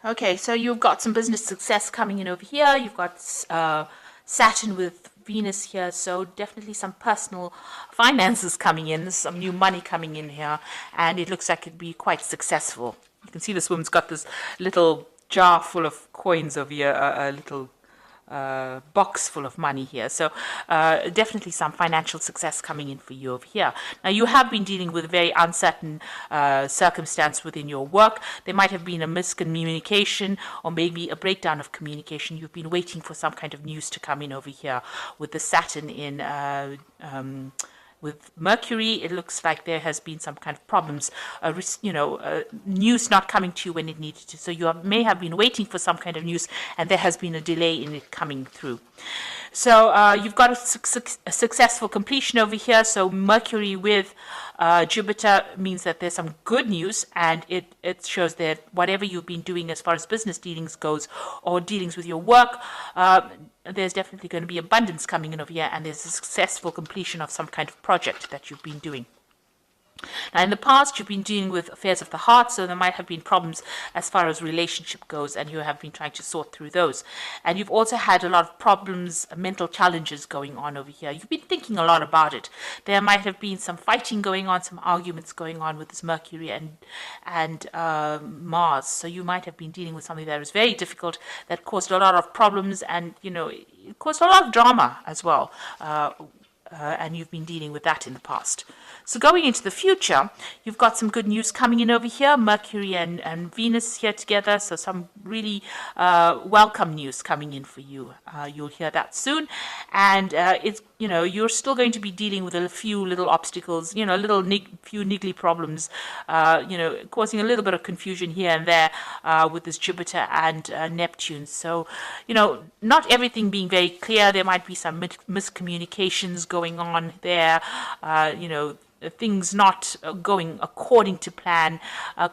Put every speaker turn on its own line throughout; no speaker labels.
Okay, so you've got some business success coming in over here. You've got Saturn with Venus here, so definitely some personal finances coming in, some new money coming in here, and it looks like it'd be quite successful. You can see this woman's got this little jar full of coins over here, a little box full of money here. So definitely some financial success coming in for you over here. Now you have been dealing with a very uncertain circumstance within your work. There might have been a miscommunication or maybe a breakdown of communication. You've been waiting for some kind of news to come in over here with the Saturn in with Mercury. It looks like there has been some kind of problems, news not coming to you when it needed to. So you may have been waiting for some kind of news, and there has been a delay in it coming through. So you've got a successful completion over here. So Mercury with Jupiter means that there's some good news, and it shows that whatever you've been doing as far as business dealings goes or dealings with your work, there's definitely going to be abundance coming in over here, and there's a successful completion of some kind of project that you've been doing. Now, in the past, you've been dealing with affairs of the heart, so there might have been problems as far as relationship goes, and you have been trying to sort through those. And you've also had a lot of problems, mental challenges going on over here. You've been thinking a lot about it. There might have been some fighting going on, some arguments going on with this Mercury and Mars. So you might have been dealing with something that was very difficult, that caused a lot of problems, and it caused a lot of drama as well. And you've been dealing with that in the past. So going into the future, you've got some good news coming in over here, Mercury and Venus here together, so some really welcome news coming in for you. You'll hear that soon, and you're still going to be dealing with a few little obstacles, few niggly problems, causing a little bit of confusion here and there with this Jupiter and Neptune. So, not everything being very clear. There might be some miscommunications going on there, things not going according to plan,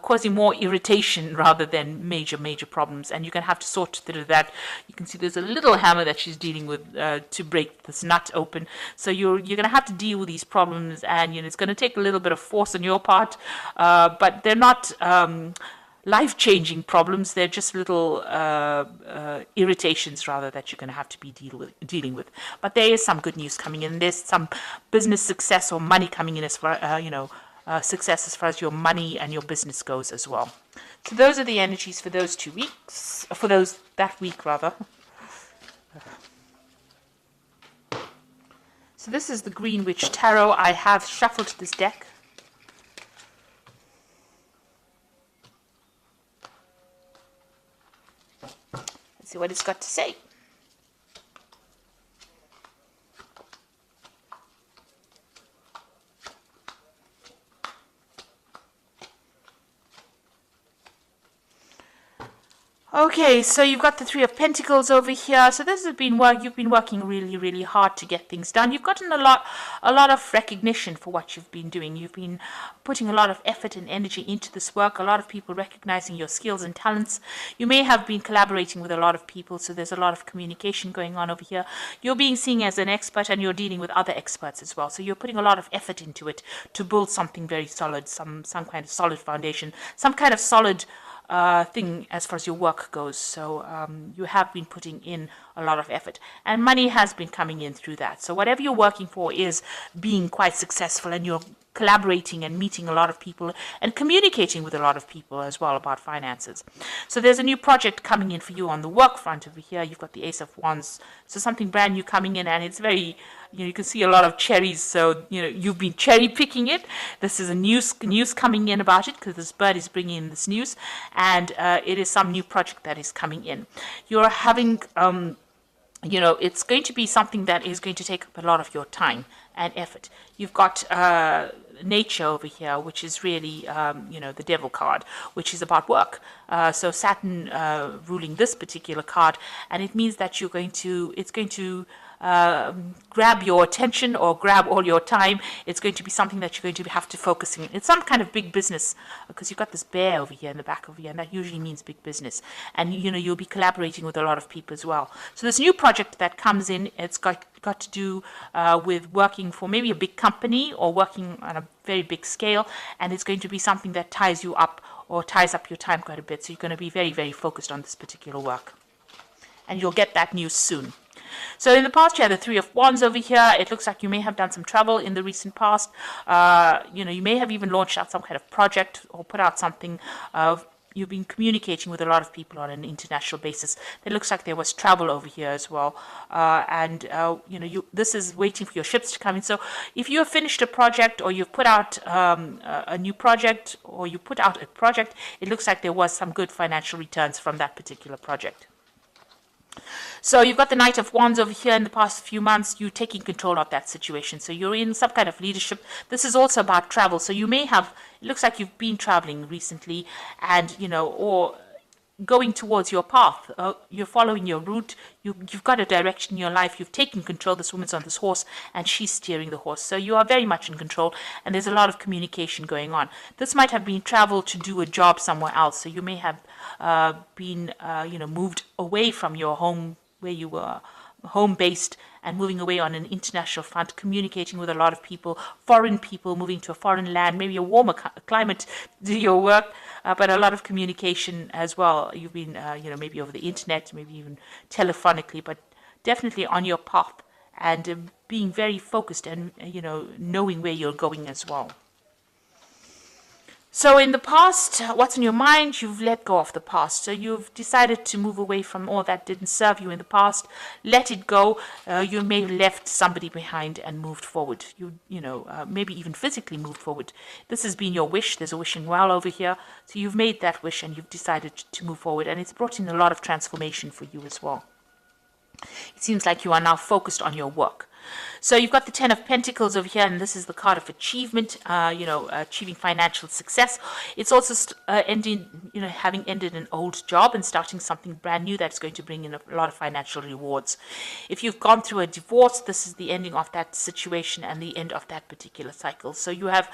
causing more irritation rather than major problems. And you're going to have to sort through that. You can see there's a little hammer that she's dealing with to break this nut open. So you're going to have to deal with these problems, and it's going to take a little bit of force on your part, but they're not life-changing problems. They're just little irritations rather that you're going to have to be dealing with. But there is some good news coming in. There's some business success or money coming in as far success as far as your money and your business goes as well. So those are the energies for those 2 weeks, that week rather. So this is the Green Witch Tarot. I have shuffled this deck. See what it's got to say. Okay, so you've got the Three of Pentacles over here. So this has been work. You've been working really hard to get things done. You've gotten a lot of recognition for what you've been doing. You've been putting a lot of effort and energy into this work. A lot of people recognizing your skills and talents. You may have been collaborating with a lot of people, so there's a lot of communication going on over here. You're being seen as an expert, and you're dealing with other experts as well. So you're putting a lot of effort into it to build something very solid, some kind of solid foundation, some kind of solid thing as far as your work goes. So you have been putting in a lot of effort, and money has been coming in through that. So whatever you're working for is being quite successful, and you're collaborating and meeting a lot of people and communicating with a lot of people as well about finances. So there's a new project coming in for you on the work front over here. You've got the Ace of Wands, so something brand new coming in, and it's very, you can see a lot of cherries. So you've been cherry picking it. This is a news coming in about it, because this bird is bringing in this news, and it is some new project that is coming in. You're having it's going to be something that is going to take up a lot of your time and effort. You've got nature over here, which is really, the devil card, which is about work. So Saturn ruling this particular card, and it means that it's going to grab your attention or grab all your time. It's going to be something that you're going to have to focus on. It's some kind of big business, because you've got this bear over here in the back over here, and that usually means big business. And you'll be collaborating with a lot of people as well. So this new project that comes in, it's got to do with working for maybe a big company or working on a very big scale, and it's going to be something that ties you up or ties up your time quite a bit. So you're going to be very, very focused on this particular work. And you'll get that news soon. So in the past, you had the Three of Wands over here. It looks like you may have done some travel in the recent past. You may have even launched out some kind of project or put out something. You've been communicating with a lot of people on an international basis. It looks like there was travel over here as well. This is waiting for your ships to come in. So if you have finished a project, or you've put out a new project, or you put out a project, it looks like there was some good financial returns from that particular project. So you've got the Knight of Wands over here. In the past few months, you're taking control of that situation. So you're in some kind of leadership. This is also about travel. So you may have, it looks like you've been traveling recently, and, or going towards your path. You're following your route. You've got a direction in your life. You've taken control. This woman's on this horse, and she's steering the horse. So you are very much in control, and there's a lot of communication going on. This might have been travel to do a job somewhere else. So you may have been, moved away from your home, where you were home-based, and moving away on an international front, communicating with a lot of people, foreign people, moving to a foreign land, maybe a warmer climate to do your work, but a lot of communication as well. You've been, maybe over the internet, maybe even telephonically, but definitely on your path, and being very focused and, knowing where you're going as well. So in the past, what's in your mind? You've let go of the past. So you've decided to move away from all that didn't serve you in the past. Let it go. You may have left somebody behind and moved forward. Maybe even physically moved forward. This has been your wish. There's a wishing well over here. So you've made that wish, and you've decided to move forward. And it's brought in a lot of transformation for you as well. It seems like you are now focused on your work. So you've got the Ten of Pentacles over here, and this is the card of achievement, achieving financial success. It's also having ended an old job and starting something brand new that's going to bring in a lot of financial rewards. If you've gone through a divorce, this is the ending of that situation and the end of that particular cycle. So you have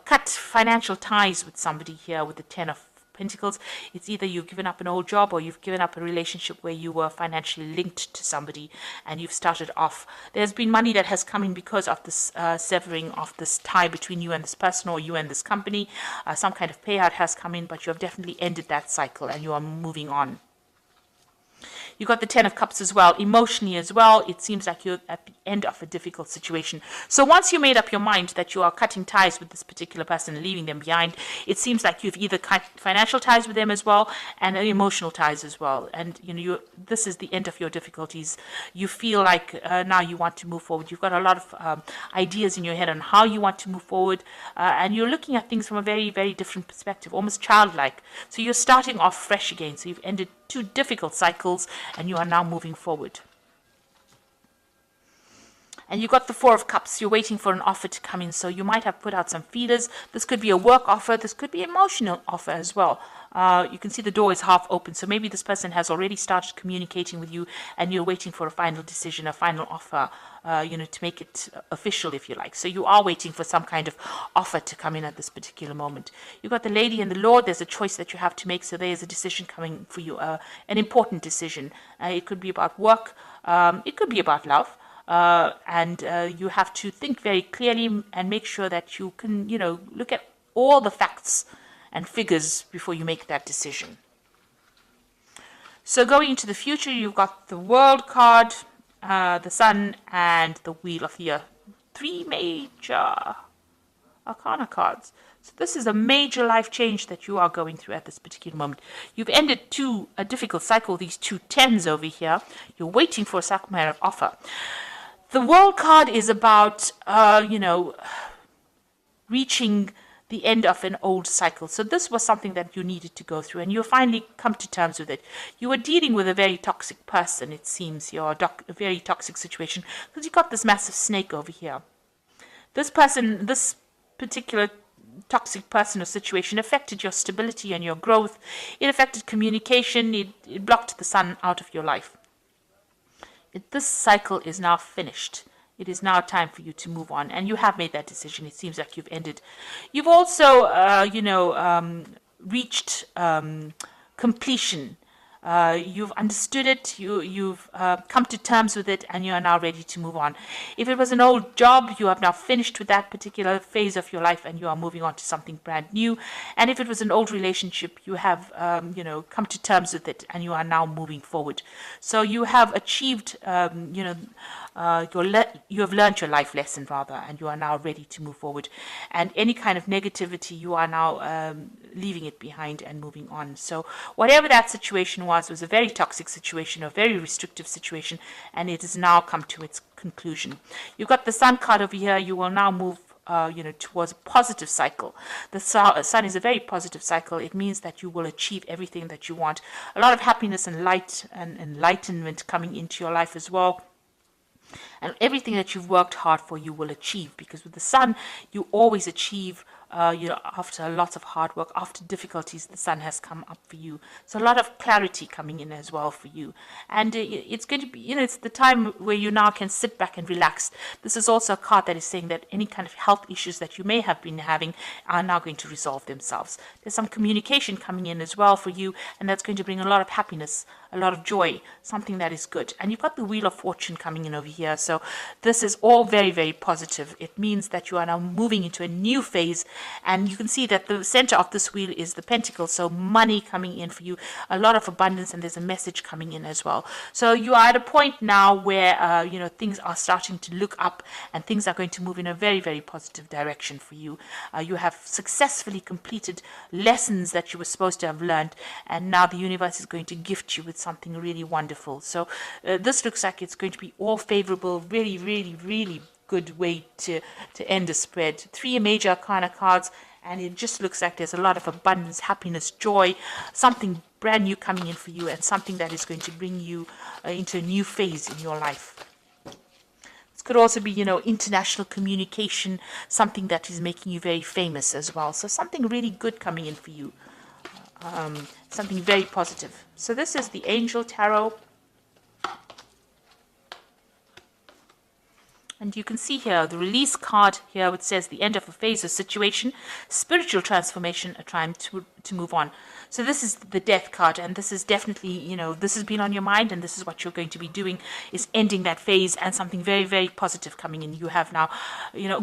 cut financial ties with somebody here with the Ten of Pentacles. It's either you've given up an old job, or you've given up a relationship where you were financially linked to somebody, and you've started off. There's been money that has come in because of this severing of this tie between you and this person, or you and this company. Some kind of payout has come in, but you have definitely ended that cycle, and you are moving on. You've got the Ten of Cups as well. Emotionally as well, it seems like you're at the end of a difficult situation. So once you made up your mind that you are cutting ties with this particular person and leaving them behind, it seems like you've either cut financial ties with them as well, and emotional ties as well. And this is the end of your difficulties. You feel like now you want to move forward. You've got a lot of ideas in your head on how you want to move forward, and you're looking at things from a very, very different perspective, almost childlike. So you're starting off fresh again. So you've ended 2 difficult cycles, and you are now moving forward. And you got the Four of Cups. You're waiting for an offer to come in. So you might have put out some feelers. This could be a work offer. This could be an emotional offer as well. You can see the door is half open. So maybe this person has already started communicating with you, and you're waiting for a final decision, a final offer, to make it official, if you like. So you are waiting for some kind of offer to come in at this particular moment. You've got the Lady and the Lord. There's a choice that you have to make. So there is a decision coming for you, an important decision. It could be about work. It could be about love. And you have to think very clearly and make sure that you can, look at all the facts and figures before you make that decision. So going into the future, you've got the World card, the Sun, and the Wheel of the Year. 3 major Arcana cards. So this is a major life change that you are going through at this particular moment. You've ended a difficult cycle, these 2 tens over here. You're waiting for a sacramental offer. The World card is about, reaching the end of an old cycle. So this was something that you needed to go through, and you finally come to terms with it. You were dealing with a very toxic person, it seems. You're a very toxic situation, because you've got this massive snake over here. This person, this particular toxic person or situation affected your stability and your growth. It affected communication. It blocked the sun out of your life. This cycle is now finished. It is now time for you to move on, and you have made that decision. It seems like you've ended. You've also, reached completion You've understood it, you've come to terms with it, and you are now ready to move on. If it was an old job, you have now finished with that particular phase of your life and you are moving on to something brand new. And if it was an old relationship, you have come to terms with it and you are now moving forward. So you have achieved you have learned your life lesson rather, and you are now ready to move forward. And any kind of negativity, you are now leaving it behind and moving on. So whatever that situation was a very toxic situation, a very restrictive situation, and it has now come to its conclusion. You've got the Sun card over here. You will now move towards a positive cycle. The sun is a very positive cycle. It means that you will achieve everything that you want. A lot of happiness and light and enlightenment coming into your life as well. And everything that you've worked hard for, you will achieve, because with the sun, you always achieve. After a lot of hard work, after difficulties, the sun has come up for you. So a lot of clarity coming in as well for you. And it's going to be, it's the time where you now can sit back and relax. This is also a card that is saying that any kind of health issues that you may have been having are now going to resolve themselves. There's some communication coming in as well for you, and that's going to bring a lot of happiness, a lot of joy, something that is good. And you've got the Wheel of Fortune coming in over here. So this is all very, very positive. It means that you are now moving into a new phase. And you can see that the center of this wheel is the pentacle, so money coming in for you, a lot of abundance, and there's a message coming in as well. So you are at a point now where things are starting to look up, and things are going to move in a very, very positive direction for you. You have successfully completed lessons that you were supposed to have learned, and now the universe is going to gift you with something really wonderful. So this looks like it's going to be all favorable, really, really, really good way to end a spread. 3 major arcana cards, and it just looks like there's a lot of abundance, happiness, joy, something brand new coming in for you, and something that is going to bring you into a new phase in your life. This could also be, international communication, something that is making you very famous as well. So something really good coming in for you, something very positive. So this is the Angel Tarot. And you can see here the release card here, which says the end of a phase or situation, spiritual transformation, a time to move on. So this is the Death card, and this is definitely, this has been on your mind, and this is what you're going to be doing, is ending that phase, and something very, very positive coming in. You have now,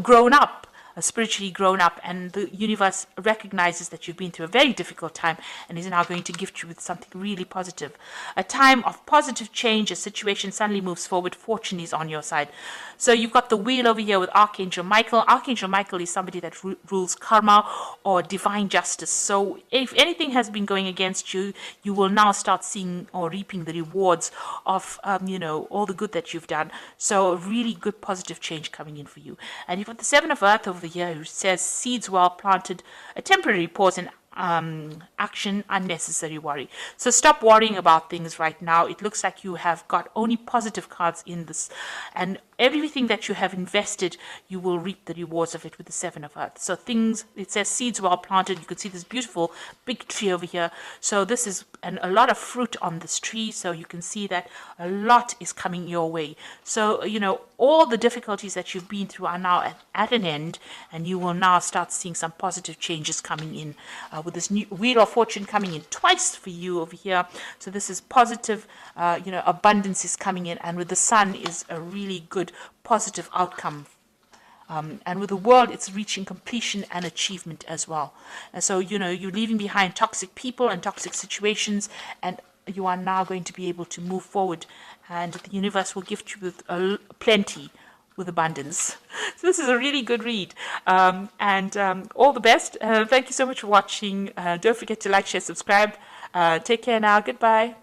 grown up. Spiritually grown up, and the universe recognizes that you've been through a very difficult time and is now going to gift you with something really positive. A time of positive change, a situation suddenly moves forward, fortune is on your side. So you've got the wheel over here with Archangel Michael. Archangel Michael is somebody that rules karma or divine justice. So if anything has been going against you, you will now start seeing or reaping the rewards of, all the good that you've done. So a really good positive change coming in for you. And you've got the Seven of Earth over here, who says seeds well planted, a temporary pause in action, unnecessary worry. So stop worrying about things right now. It looks like you have got only positive cards in this, and everything that you have invested, you will reap the rewards of it with the Seven of Earth. So things, it says seeds well planted. You can see this beautiful big tree over here. So this is a lot of fruit on this tree. So you can see that a lot is coming your way. So, all the difficulties that you've been through are now at an end, and you will now start seeing some positive changes coming in with this new Wheel of Fortune coming in twice for you over here. So this is positive, abundance is coming in, and with the Sun is a really good positive outcome. And with the World, it's reaching completion and achievement as well. And so, you're leaving behind toxic people and toxic situations, and you are now going to be able to move forward, and the universe will gift you with plenty, with abundance. So this is a really good read, and all the best. Thank you so much for watching. Don't forget to like, share, subscribe. Take care now. Goodbye.